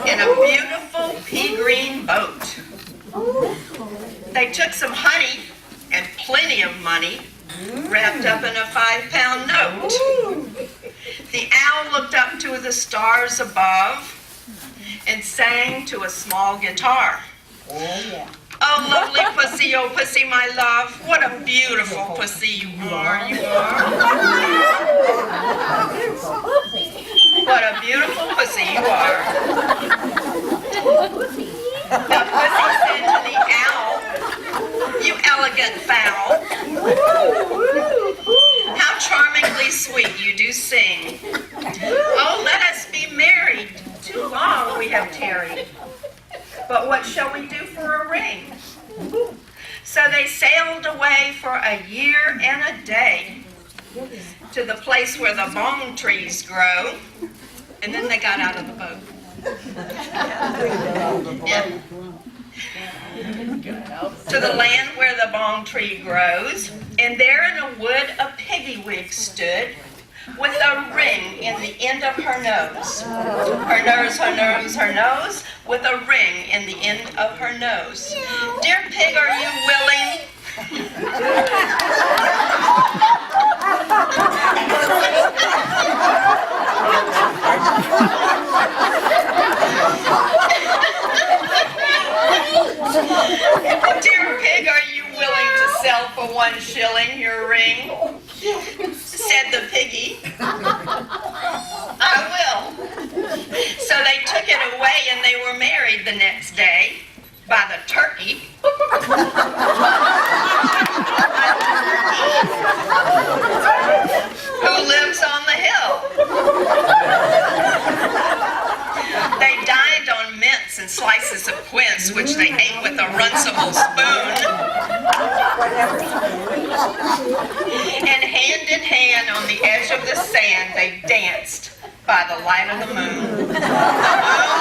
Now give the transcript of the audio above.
in a beautiful pea green boat. They took some honey and plenty of money wrapped up in a 5-pound note. The owl looked up to the stars above and sang to a small guitar. Oh, lovely pussy, oh pussy, my love, what a beautiful pussy you are, you are. What a beautiful pussy you are. The pussy said to the owl, you elegant fowl, how charmingly sweet you do sing. Oh, let us be married, too long we have tarried. But what shall we do for a ring? So they sailed away for a year and a day to the place where the bong trees grow, and then they got out of the boat. Yeah. To the land where the bong tree grows, and there in a wood a piggy wig stood, with a ring in the end of her nose. Her nose, her nose, her nose, with a ring in the end of her nose. Dear pig, are you willing? Dear pig, are you willing to sell for 1 shilling your ring? Said the piggy. I will. So they took it away and they were married the next day by the turkey. Who lives on the hill. They dined on mince and slices of quince, which they ate with a runcible spoon. And hand in hand on the edge of the sand, they danced by the light of the moon. The moon